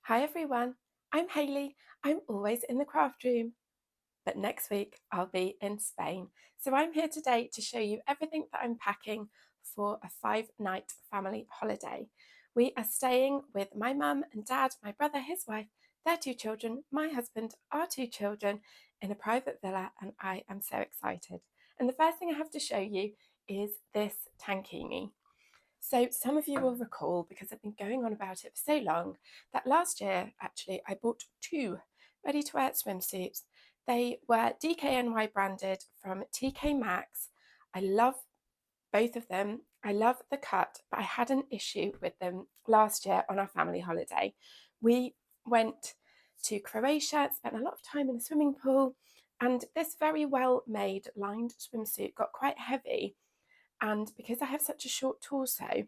Hi everyone, I'm Hayley. I'm always in the craft room, but next week I'll be in Spain. So I'm here today to show you everything that I'm packing for a 5-night family holiday. We are staying with my mum and dad, my brother, his wife, their 2 children, my husband, our 2 children in a private villa, and I am so excited. And the first thing I have to show you is this tankini. So some of you will recall, because I've been going on about it for so long, that last year actually I bought 2 ready-to-wear swimsuits. They were DKNY branded from TK Maxx. I love both of them. I love the cut, but I had an issue with them last year on our family holiday. We went to Croatia, spent a lot of time in a swimming pool, and this very well made lined swimsuit got quite heavy. And because I have such a short torso,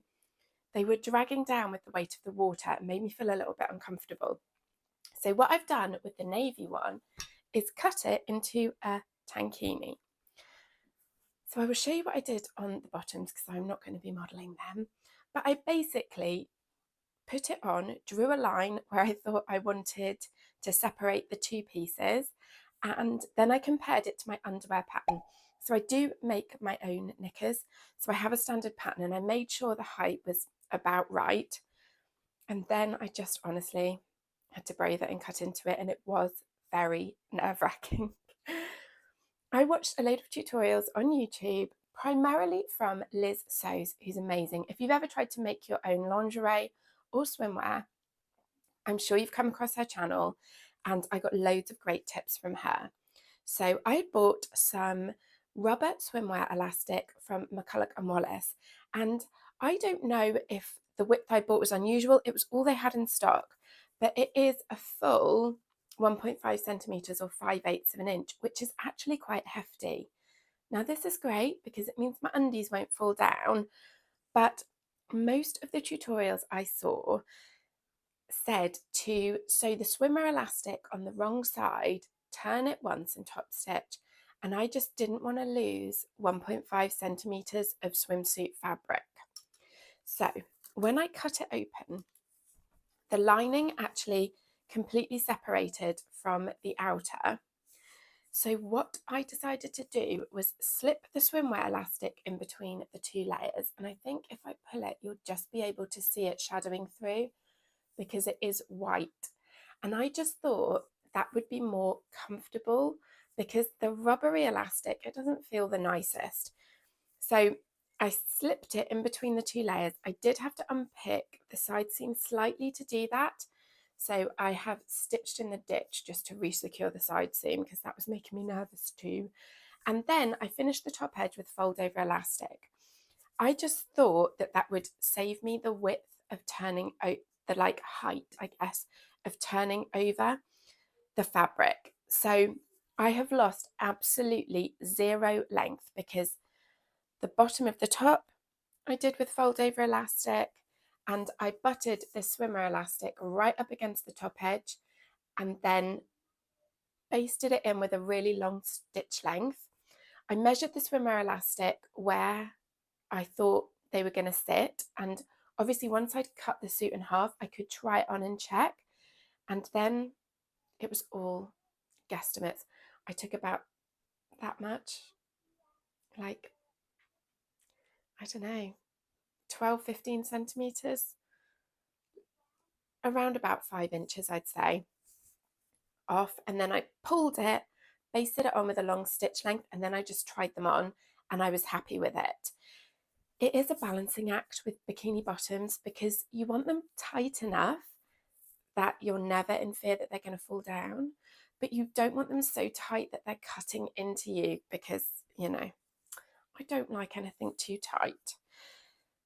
they were dragging down with the weight of the water and made me feel a little bit uncomfortable. So what I've done with the navy one is cut it into a tankini. So I will show you what I did on the bottoms because I'm not going to be modelling them. But I basically put it on, drew a line where I thought I wanted to separate the 2 pieces, and then I compared it to my underwear pattern. So I do make my own knickers. So I have a standard pattern and I made sure the height was about right. And then I just honestly had to brave it and cut into it, and it was very nerve-wracking. I watched a load of tutorials on YouTube, primarily from Liz Sews, who's amazing. If you've ever tried to make your own lingerie or swimwear, I'm sure you've come across her channel, and I got loads of great tips from her. So I bought some rubber swimwear elastic from McCulloch and Wallace, and I don't know if the width I bought was unusual. It was all they had in stock, but it is a full 1.5 centimeters or 5/8 of an inch, which is actually quite hefty. Now this is great because it means my undies won't fall down, but most of the tutorials I saw said to sew the swimmer elastic on the wrong side, turn it once and top stitch. And I just didn't want to lose 1.5 centimeters of swimsuit fabric. So when I cut it open, the lining actually completely separated from the outer. So what I decided to do was slip the swimwear elastic in between the 2 layers. And I think if I pull it, you'll just be able to see it shadowing through, because it is white. And I just thought that would be more comfortable because the rubbery elastic, it doesn't feel the nicest. So I slipped it in between the 2 layers. I did have to unpick the side seam slightly to do that. So I have stitched in the ditch just to re-secure the side seam because that was making me nervous too. And then I finished the top edge with fold over elastic. I just thought that that would save me the width of turning out the height, I guess, of turning over the fabric. So I have lost absolutely zero length because the bottom of the top I did with fold over elastic, and I butted the swimmer elastic right up against the top edge and then basted it in with a really long stitch length. I measured the swimmer elastic where I thought they were going to sit, and obviously once I'd cut the suit in half I could try it on and check, and then it was all guesstimates. I took about that much, like, I don't know, 12, 15 centimeters, around about 5 inches I'd say, off, and then I pulled it, basted it on with a long stitch length, and then I just tried them on and I was happy with it. It is a balancing act with bikini bottoms because you want them tight enough that you're never in fear that they're going to fall down, but you don't want them so tight that they're cutting into you because, I don't like anything too tight.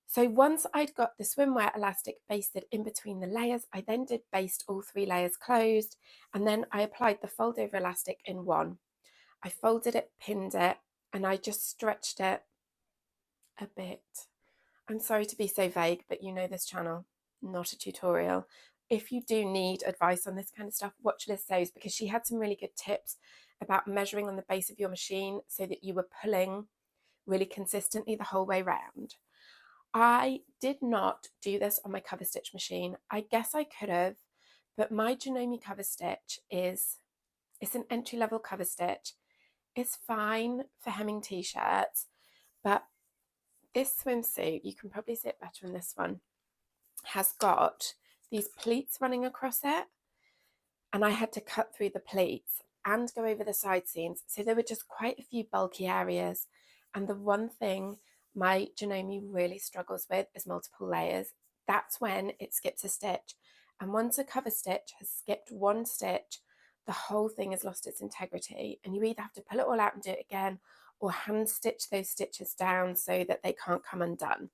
So once I'd got the swimwear elastic basted in between the layers, I then did baste all 3 layers closed, and then I applied the fold over elastic in one. I folded it, pinned it, and I just stretched it a bit. I'm sorry to be so vague, but you know this channel, not a tutorial. If you do need advice on this kind of stuff, watch Liz Sews because she had some really good tips about measuring on the base of your machine so that you were pulling really consistently the whole way round. I did not do this on my cover stitch machine. I guess I could have, but my Janome cover stitch it's an entry-level cover stitch. It's fine for hemming t-shirts, but this swimsuit, you can probably see it better in this one, has got these pleats running across it, and I had to cut through the pleats and go over the side seams. So there were just quite a few bulky areas. And the one thing my Janome really struggles with is multiple layers. That's when it skips a stitch. And once a cover stitch has skipped one stitch, the whole thing has lost its integrity. And you either have to pull it all out and do it again, or hand stitch those stitches down so that they can't come undone.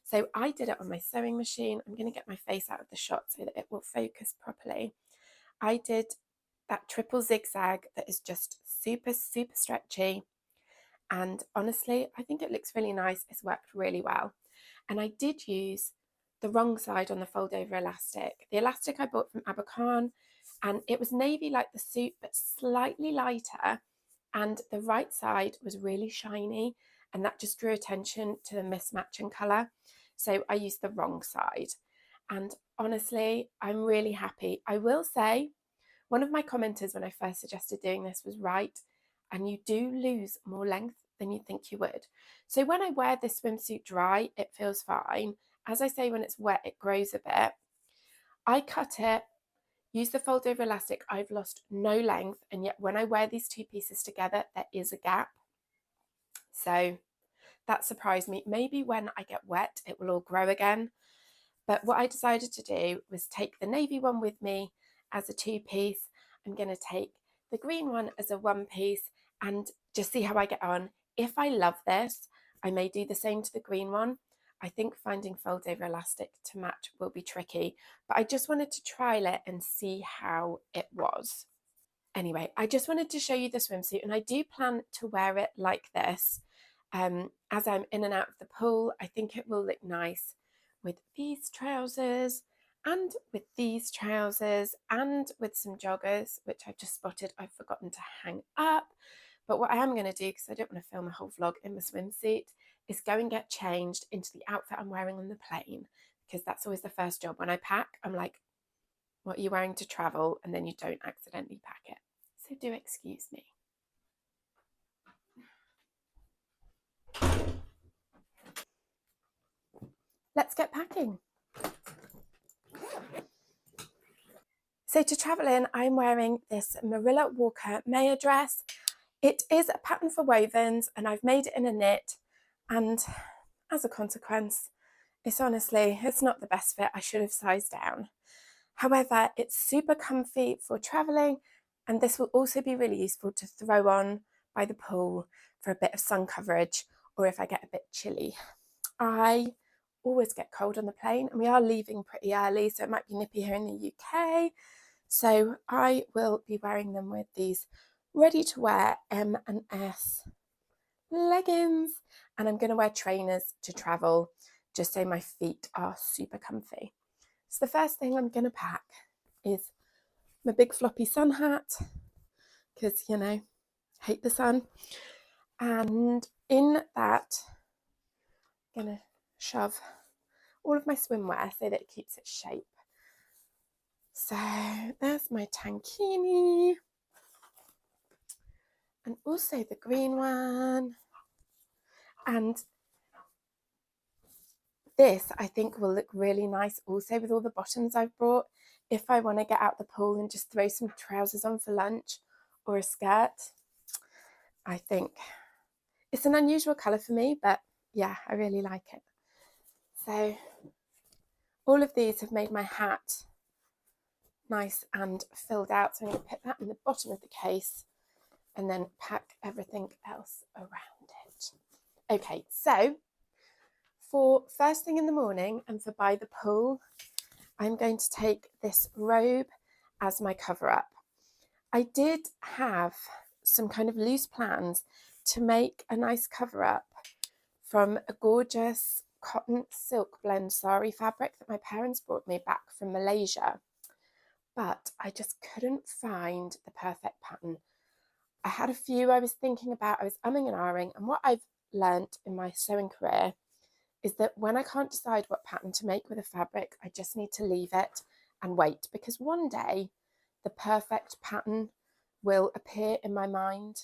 So I did it on my sewing machine. I'm going to get my face out of the shot so that it will focus properly. I did that triple zigzag that is just super, super stretchy. And honestly, I think it looks really nice. It's worked really well. And I did use the wrong side on the fold over elastic. The elastic I bought from Abercorn, and it was navy like the suit, but slightly lighter. And the right side was really shiny, and that just drew attention to the mismatch in colour. So I used the wrong side. And honestly, I'm really happy. I will say, one of my commenters when I first suggested doing this was right, and you do lose more length than you think you would. So when I wear this swimsuit dry, it feels fine. As I say, when it's wet, it grows a bit. I cut it, use the fold over elastic, I've lost no length, and yet when I wear these two pieces together, there is a gap. So that surprised me. Maybe when I get wet, it will all grow again. But what I decided to do was take the navy one with me as a two-piece. I'm going to take the green one as a one-piece and just see how I get on. If I love this, I may do the same to the green one. I think finding fold over elastic to match will be tricky, but I just wanted to trial it and see how it was. Anyway, I just wanted to show you the swimsuit, and I do plan to wear it like this. As I'm in and out of the pool, I think it will look nice with these trousers and with these trousers and with some joggers, which I've just spotted I've forgotten to hang up. But what I am going to do, because I don't want to film a whole vlog in my swimsuit, is go and get changed into the outfit I'm wearing on the plane, because that's always the first job. When I pack, I'm like, what are you wearing to travel? And then you don't accidentally pack it. So do excuse me. Let's get packing. So to travel in, I'm wearing this Marilla Walker Mayer dress. It is a pattern for wovens, and I've made it in a knit. And as a consequence, it's not the best fit. I should have sized down. However, it's super comfy for traveling, and this will also be really useful to throw on by the pool for a bit of sun coverage, or if I get a bit chilly. I always get cold on the plane, and we are leaving pretty early, so it might be nippy here in the UK. So I will be wearing them with these ready to wear M and S leggings, and I'm going to wear trainers to travel just so my feet are super comfy. So the first thing I'm going to pack is my big floppy sun hat, because, hate the sun. And in that, I'm going to shove all of my swimwear so that it keeps its shape. So there's my tankini, and also the green one. And this, I think, will look really nice also with all the bottoms I've brought if I want to get out the pool and just throw some trousers on for lunch or a skirt. I think it's an unusual colour for me, but yeah, I really like it. So all of these have made my hat nice and filled out. So I'm going to put that in the bottom of the case and then pack everything else around it. Okay, so for first thing in the morning and for by the pool, I'm going to take this robe as my cover up. I did have some kind of loose plans to make a nice cover up from a gorgeous cotton silk blend sari fabric that my parents brought me back from Malaysia, but I just couldn't find the perfect pattern. I had a few I was thinking about, I was umming and ahhing, and what I've learnt in my sewing career is that when I can't decide what pattern to make with a fabric, I just need to leave it and wait, because one day the perfect pattern will appear in my mind.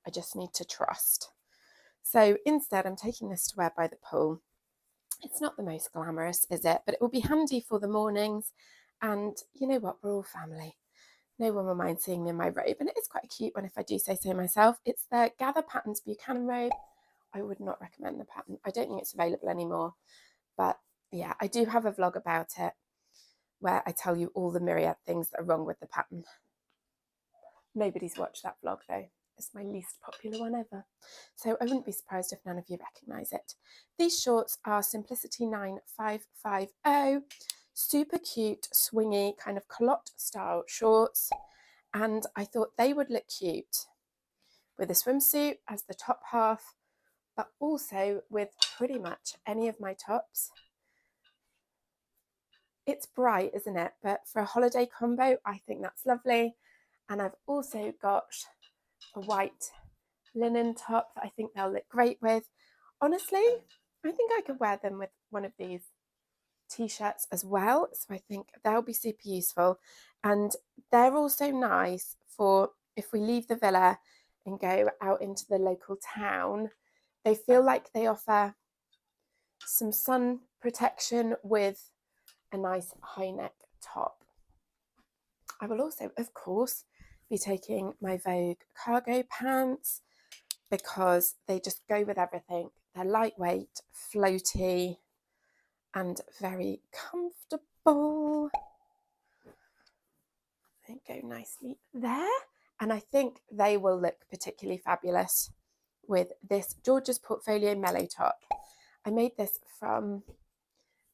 I just need to trust. So instead, I'm taking this to wear by the pool. It's not the most glamorous, is it? But it will be handy for the mornings. And you know what? We're all family. No one will mind seeing me in my robe. And it is quite a cute one, if I do say so myself. It's the Gather Patterns Buchanan robe. I would not recommend the pattern. I don't think it's available anymore. But yeah, I do have a vlog about it where I tell you all the myriad things that are wrong with the pattern. Nobody's watched that vlog though. It's my least popular one ever. So I wouldn't be surprised if none of you recognise it. These shorts are Simplicity 9550. Super cute, swingy, kind of culotte style shorts. And I thought they would look cute with a swimsuit as the top half, but also with pretty much any of my tops. It's bright, isn't it? But for a holiday combo, I think that's lovely. And I've also got a white linen top that I think they'll look great with. Honestly, I think I could wear them with one of these t-shirts as well. So I think they'll be super useful. And they're also nice for if we leave the villa and go out into the local town. They feel like they offer some sun protection with a nice high neck top. I will also, of course, be taking my Vogue cargo pants because they just go with everything. They're lightweight, floaty, and very comfortable. They go nicely there. And I think they will look particularly fabulous with this George's Portfolio Mellow top. I made this from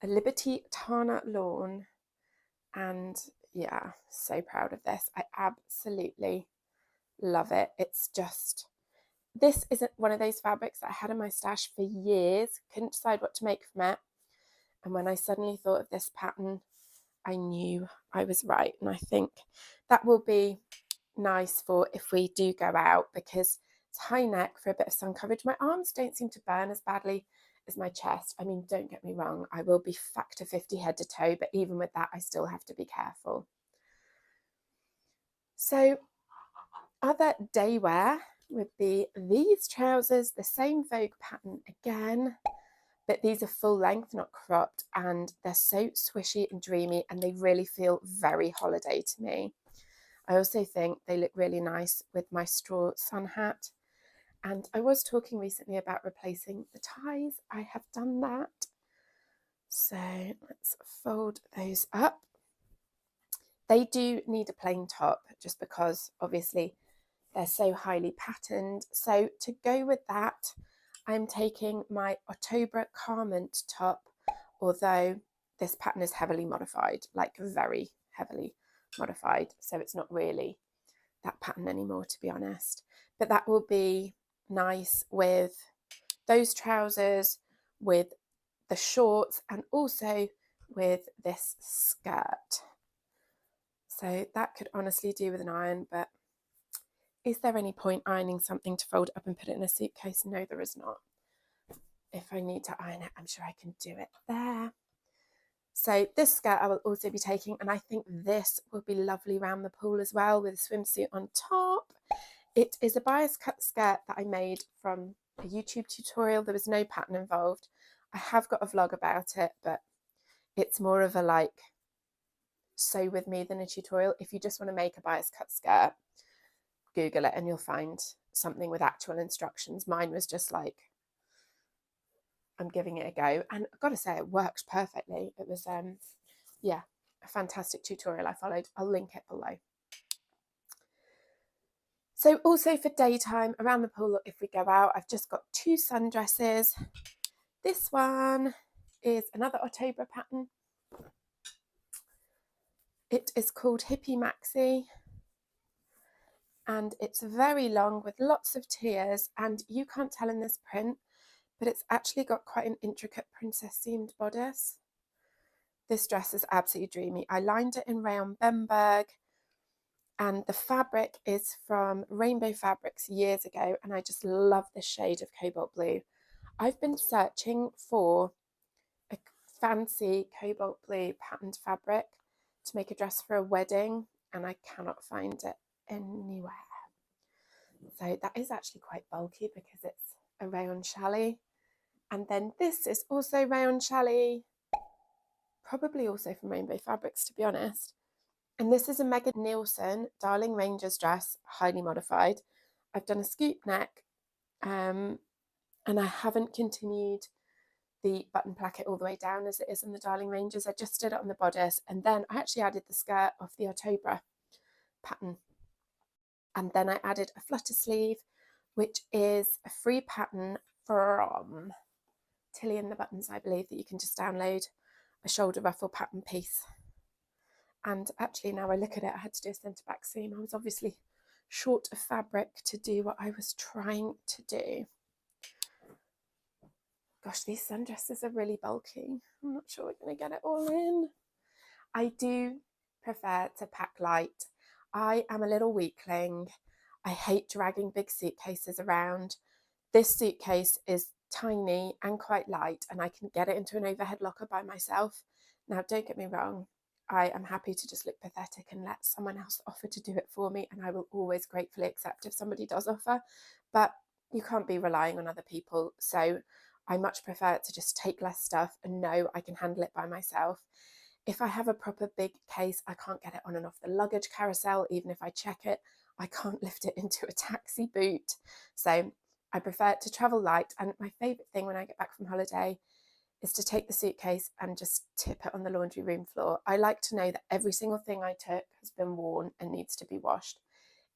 a Liberty Tana lawn, and yeah, so proud of this. I absolutely love it. It's just, this isn't one of those fabrics that I had in my stash for years, couldn't decide what to make from it. And when I suddenly thought of this pattern, I knew I was right. And I think that will be nice for if we do go out, because it's high neck for a bit of sun coverage. My arms don't seem to burn as badly as my chest. I mean, don't get me wrong, I will be factor 50 head to toe, but even with that, I still have to be careful. So other day wear would be these trousers, the same Vogue pattern again, but these are full length, not cropped, and they're so swishy and dreamy, and they really feel very holiday to me. I also think they look really nice with my straw sun hat. And I was talking recently about replacing the ties. I have done that. So let's fold those up. They do need a plain top just because obviously they're so highly patterned. So to go with that, I'm taking my Ottobre Carment top, although this pattern is heavily modified, like very heavily modified. So it's not really that pattern anymore, to be honest. But that will be nice with those trousers, with the shorts, and also with this skirt. So that could honestly do with an iron, but is there any point ironing something to fold up and put it in a suitcase? No, there is not. If I need to iron it, I'm sure I can do it there. So this skirt I will also be taking, and I think this will be lovely around the pool as well with a swimsuit on top. It is a bias cut skirt that I made from a YouTube tutorial. There was no pattern involved. I have got a vlog about it, but it's more of a like sew with me than a tutorial. If you just want to make a bias cut skirt, Google it and you'll find something with actual instructions. Mine was just like, I'm giving it a go, and I've got to say it works perfectly. It was yeah, a fantastic tutorial I followed. I'll link it below. So also for daytime around the pool, if we go out, I've just got two sundresses. This one is another Ottobre pattern. It is called Hippie Maxi, and it's very long with lots of tiers, and you can't tell in this print, but it's actually got quite an intricate princess seamed bodice. This dress is absolutely dreamy. I lined it in rayon Bemberg, and the fabric is from Rainbow Fabrics years ago, and I just love this shade of cobalt blue. I've been searching for a fancy cobalt blue patterned fabric to make a dress for a wedding, and I cannot find it anywhere. So that is actually quite bulky because it's a rayon challis. And then this is also rayon challis, probably also from Rainbow Fabrics, to be honest. And this is a Megan Nielsen Darling Rangers dress, highly modified. I've done a scoop neck, and I haven't continued the button placket all the way down as it is in the Darling Rangers. I just did it on the bodice, and then I actually added the skirt of the October pattern. And then I added a flutter sleeve, which is a free pattern from Tilly and the Buttons, I believe, that you can just download, a shoulder ruffle pattern piece. And actually, now I look at it, I had to do a centre back seam. I was obviously short of fabric to do what I was trying to do. Gosh, these sundresses are really bulky. I'm not sure we're going to get it all in. I do prefer to pack light. I am a little weakling. I hate dragging big suitcases around. This suitcase is tiny and quite light, and I can get it into an overhead locker by myself. Now, don't get me wrong, I am happy to just look pathetic and let someone else offer to do it for me, and I will always gratefully accept if somebody does offer, but you can't be relying on other people. So I much prefer to just take less stuff and know I can handle it by myself. If I have a proper big case, I can't get it on and off the luggage carousel. Even if I check it, I can't lift it into a taxi boot. So I prefer to travel light. And my favourite thing when I get back from holiday is to take the suitcase and just tip it on the laundry room floor. I like to know that every single thing I took has been worn and needs to be washed.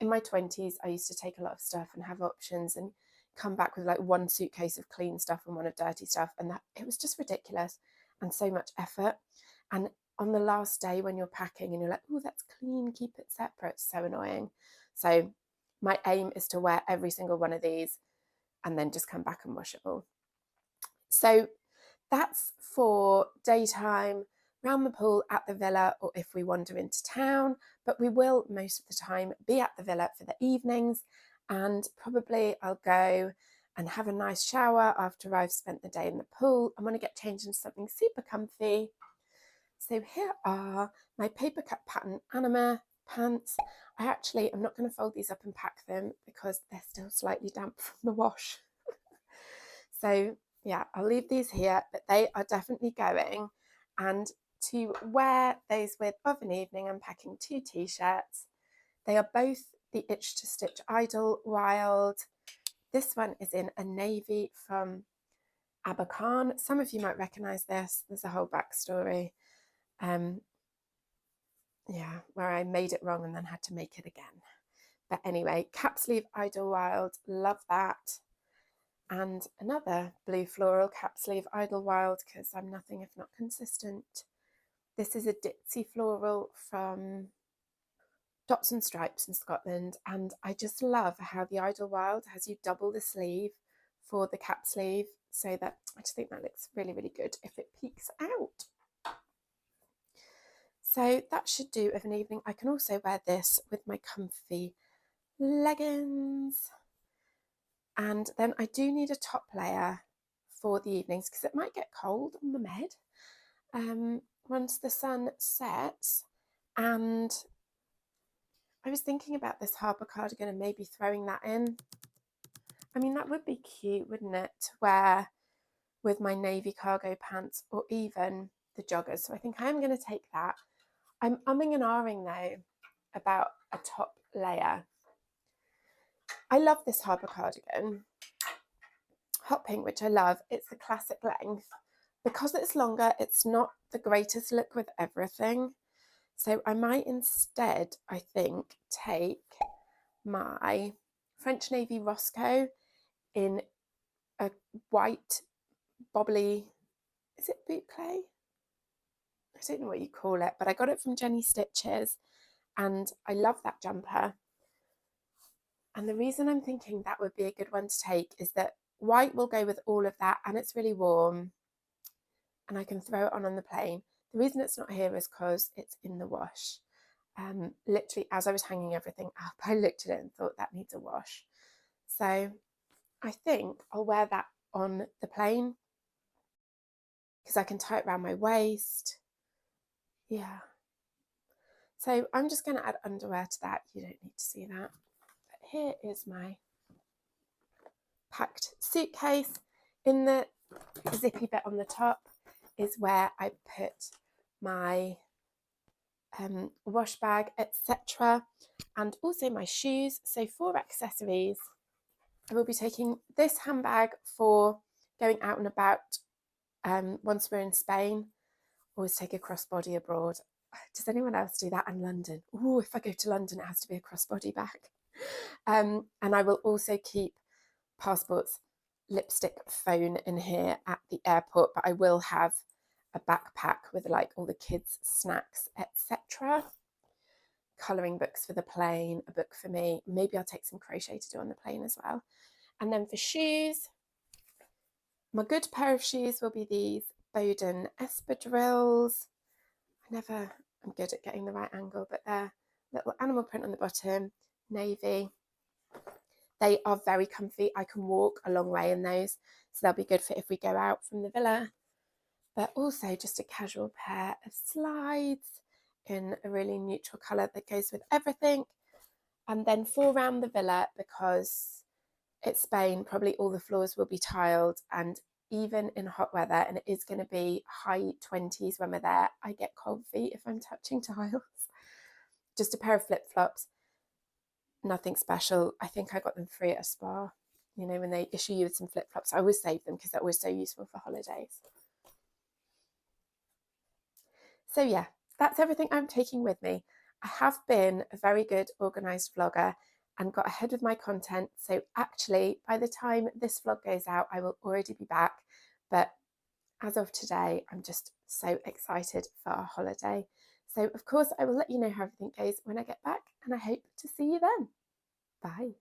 In my 20s, I used to take a lot of stuff and have options and come back with like one suitcase of clean stuff and one of dirty stuff. And that it was just ridiculous and so much effort. And on the last day when you're packing and you're like, oh, that's clean, keep it separate, it's so annoying. So my aim is to wear every single one of these and then just come back and wash it all. So that's for daytime, round the pool, at the villa, or if we wander into town. But we will most of the time be at the villa for the evenings, and probably I'll go and have a nice shower after I've spent the day in the pool. I want to get changed into something super comfy. So here are my paper cut pattern anima pants. I'm not going to fold these up and pack them because they're still slightly damp from the wash. So yeah, I'll leave these here, but they are definitely going. And to wear those with of an evening, I'm packing 2 t-shirts. They are both the Itch to Stitch Idlewild. This one is in a navy from Abercorn. Some of you might recognise this. There's a whole backstory. Where I made it wrong and then had to make it again. But anyway, cap sleeve Idlewild, love that. And another blue floral cap sleeve Idlewild, because I'm nothing if not consistent. This is a ditzy floral from Dots and Stripes in Scotland, and I just love how the Idlewild has you double the sleeve for the cap sleeve, so that I just think that looks really, really good if it peeks out. So that should do of an evening. I can also wear this with my comfy leggings. And then I do need a top layer for the evenings because it might get cold on the med once the sun sets. And I was thinking about this Harper cardigan and maybe throwing that in. I mean, that would be cute, wouldn't it, to wear with my navy cargo pants or even the joggers. So I think I am going to take that. I'm umming and ahhing though about a top layer. I love this Harper cardigan, hot pink, which I love. It's the classic length. Because it's longer, it's not the greatest look with everything. So I might instead, I think, take my French Navy Roscoe in a white bobbly, is it boucle? I don't know what you call it, but I got it from Jenny Stitches and I love that jumper. And the reason I'm thinking that would be a good one to take is that white will go with all of that and it's really warm and I can throw it on the plane. The reason it's not here is because it's in the wash. Literally, as I was hanging everything up, I looked at it and thought that needs a wash. So I think I'll wear that on the plane because I can tie it around my waist. Yeah. So I'm just going to add underwear to that. You don't need to see that. But here is my packed suitcase. In the zippy bit on the top is where I put my wash bag, etc., and also my shoes. So for accessories, I will be taking this handbag for going out and about once we're in Spain. Always take a crossbody abroad. Does anyone else do that in London? Oh, if I go to London, it has to be a crossbody bag. And I will also keep passports, lipstick, phone in here at the airport, but I will have a backpack with like all the kids' snacks, etc. Colouring books for the plane, a book for me. Maybe I'll take some crochet to do on the plane as well. And then for shoes, my good pair of shoes will be these Bowden espadrilles. I'm good at getting the right angle, but they're little animal print on the bottom, navy. They are very comfy. I can walk a long way in those, so they'll be good for if we go out from the villa. But also just a casual pair of slides in a really neutral colour that goes with everything. And then for around the villa, because it's Spain, probably all the floors will be tiled, and even in hot weather, and it is going to be high 20s when we're there, I get cold feet if I'm touching tiles. Just a pair of flip-flops, nothing special. I think I got them free at a spa. You know, when they issue you with some flip-flops, I always save them because they're always so useful for holidays. So yeah, that's everything I'm taking with me. I have been a very good organised vlogger and got ahead with my content. So actually, by the time this vlog goes out, I will already be back. But as of today, I'm just so excited for our holiday. So of course, I will let you know how everything goes when I get back, and I hope to see you then. Bye.